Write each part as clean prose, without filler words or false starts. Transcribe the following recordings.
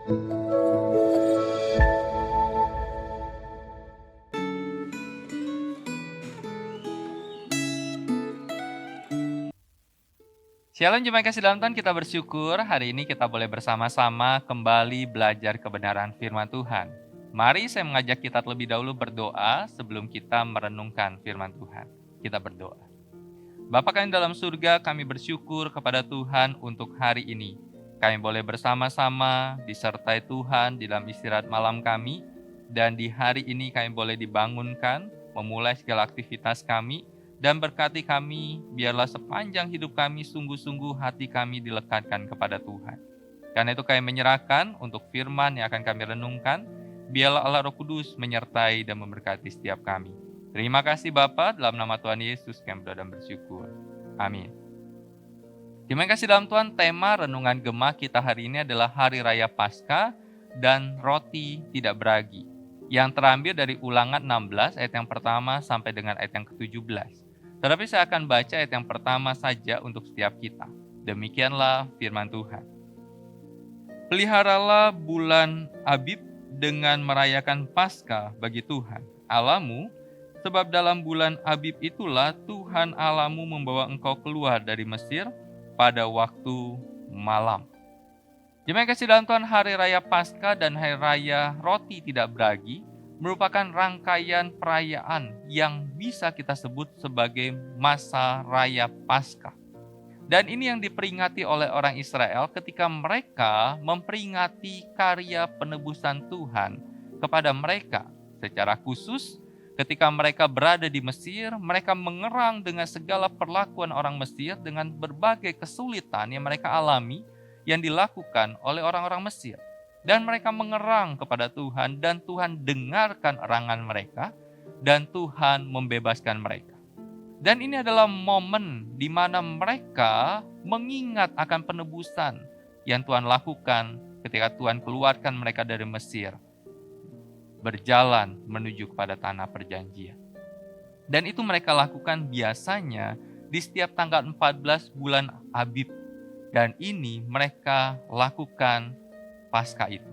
Shalom jemaat kasih dalam Tuhan, kita bersyukur hari ini kita boleh bersama-sama kembali belajar kebenaran firman Tuhan. Mari saya mengajak kita terlebih dahulu berdoa sebelum kita merenungkan firman Tuhan. Kita berdoa. Bapa kami dalam surga, kami bersyukur kepada Tuhan untuk hari ini. Kami boleh bersama-sama disertai Tuhan di dalam istirahat malam kami, dan di hari ini kami boleh dibangunkan, memulai segala aktivitas kami, dan berkati kami, biarlah sepanjang hidup kami sungguh-sungguh hati kami dilekatkan kepada Tuhan. Karena itu kami menyerahkan untuk firman yang akan kami renungkan, biarlah Allah Roh Kudus menyertai dan memberkati setiap kami. Terima kasih Bapa, dalam nama Tuhan Yesus kami berdoa dan bersyukur. Amin. Terima kasih dalam Tuhan, tema renungan Gemah kita hari ini adalah Hari Raya Paskah dan Roti Tidak Beragi, yang terambil dari Ulangan 16 ayat yang pertama sampai dengan ayat yang ke-17. Tetapi saya akan baca ayat yang pertama saja untuk setiap kita. Demikianlah firman Tuhan. Peliharalah bulan Abib dengan merayakan Paskah bagi Tuhan Allahmu, sebab dalam bulan Abib itulah Tuhan Allahmu membawa engkau keluar dari Mesir pada waktu malam. Jemaat kasih dalam Tuhan, Hari Raya Paskah dan Hari Raya Roti Tidak Beragi merupakan rangkaian perayaan yang bisa kita sebut sebagai masa raya Paskah. Dan ini yang diperingati oleh orang Israel ketika mereka memperingati karya penebusan Tuhan kepada mereka. Secara khusus, ketika mereka berada di Mesir, mereka mengerang dengan segala perlakuan orang Mesir dengan berbagai kesulitan yang mereka alami yang dilakukan oleh orang-orang Mesir. Dan mereka mengerang kepada Tuhan, dan Tuhan dengarkan erangan mereka, dan Tuhan membebaskan mereka. Dan ini adalah momen di mana mereka mengingat akan penebusan yang Tuhan lakukan ketika Tuhan keluarkan mereka dari Mesir, berjalan menuju kepada tanah perjanjian. Dan itu mereka lakukan biasanya di setiap tanggal 14 bulan Abib. Dan ini mereka lakukan Paskah itu.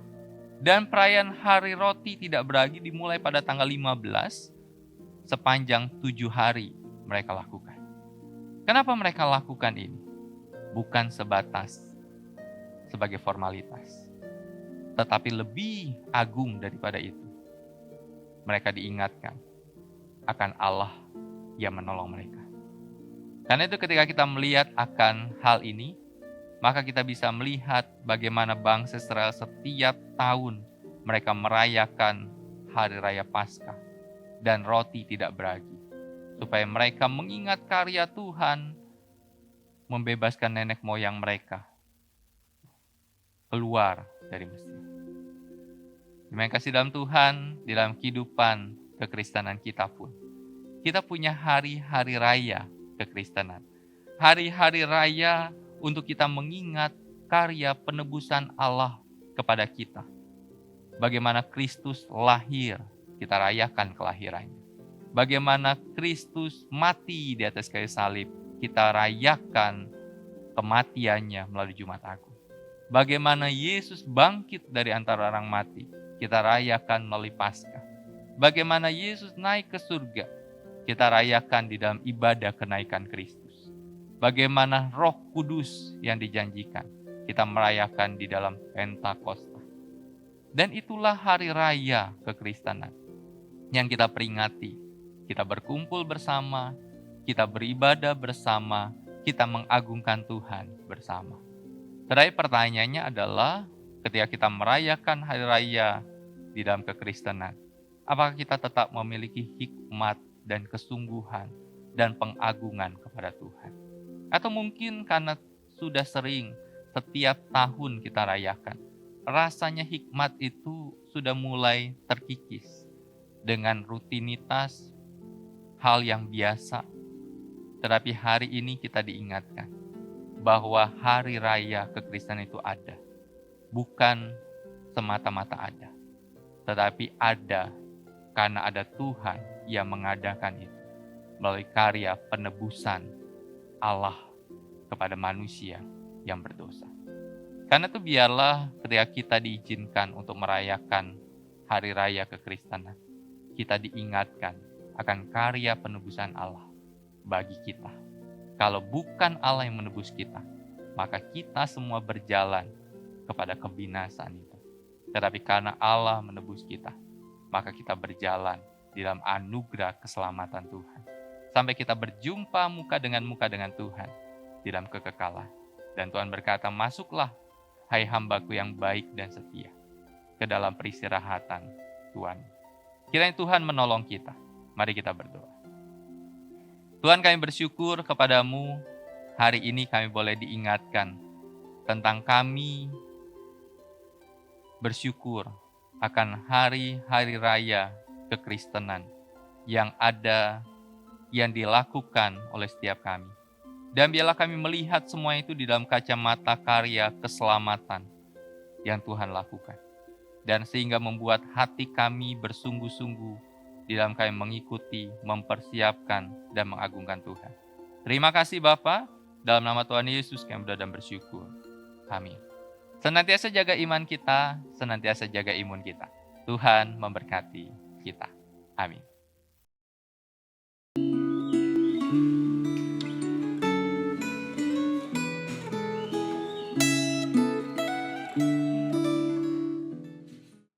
Dan perayaan Hari Roti Tidak Beragi dimulai pada tanggal 15, sepanjang 7 hari mereka lakukan. Kenapa mereka lakukan ini? Bukan sebatas sebagai formalitas, tetapi lebih agung daripada itu. Mereka diingatkan akan Allah yang menolong mereka. Karena itu ketika kita melihat akan hal ini, maka kita bisa melihat bagaimana bangsa Israel setiap tahun mereka merayakan Hari Raya Paskah dan Roti Tidak Beragi, supaya mereka mengingat karya Tuhan membebaskan nenek moyang mereka keluar dari Mesir. Terima kasih dalam Tuhan, di dalam kehidupan kekristenan kita pun, kita punya hari-hari raya kekristenan. Hari-hari raya untuk kita mengingat karya penebusan Allah kepada kita. Bagaimana Kristus lahir, kita rayakan kelahirannya. Bagaimana Kristus mati di atas kayu salib, kita rayakan kematiannya melalui Jumat Agung. Bagaimana Yesus bangkit dari antara orang mati, kita rayakan melalui Paskah. Bagaimana Yesus naik ke surga, kita rayakan di dalam ibadah kenaikan Kristus. Bagaimana Roh Kudus yang dijanjikan, kita merayakan di dalam Pentakosta. Dan itulah hari raya kekristenan yang kita peringati. Kita berkumpul bersama, kita beribadah bersama, kita mengagungkan Tuhan bersama. Terakhir pertanyaannya adalah, ketika kita merayakan hari raya di dalam kekristenan, apakah kita tetap memiliki hikmat dan kesungguhan dan pengagungan kepada Tuhan? Atau mungkin karena sudah sering setiap tahun kita rayakan, rasanya hikmat itu sudah mulai terkikis dengan rutinitas hal yang biasa. Tetapi hari ini kita diingatkan bahwa hari raya kekristenan itu ada. Bukan semata-mata ada, tetapi ada karena ada Tuhan yang mengadakan itu melalui karya penebusan Allah kepada manusia yang berdosa. Karena itu biarlah ketika kita diizinkan untuk merayakan hari raya kekristenan, kita diingatkan akan karya penebusan Allah bagi kita. Kalau bukan Allah yang menebus kita, maka kita semua berjalan kepada kebinasaan itu. Tetapi karena Allah menebus kita, maka kita berjalan di dalam anugerah keselamatan Tuhan. Sampai kita berjumpa muka dengan Tuhan di dalam kekekalan. Dan Tuhan berkata, masuklah hai hambaku yang baik dan setia ke dalam peristirahatan Tuhan. Kiranya Tuhan menolong kita. Mari kita berdoa. Tuhan, kami bersyukur kepadamu. Hari ini kami boleh diingatkan tentang kami bersyukur akan hari-hari raya kekristenan yang ada, yang dilakukan oleh setiap kami. Dan biarlah kami melihat semua itu di dalam kacamata karya keselamatan yang Tuhan lakukan. Dan sehingga membuat hati kami bersungguh-sungguh di dalam kami mengikuti, mempersiapkan, dan mengagungkan Tuhan. Terima kasih Bapa, dalam nama Tuhan Yesus kami berdoa dan bersyukur. Amin. Senantiasa jaga iman kita, senantiasa jaga imun kita. Tuhan memberkati kita. Amin.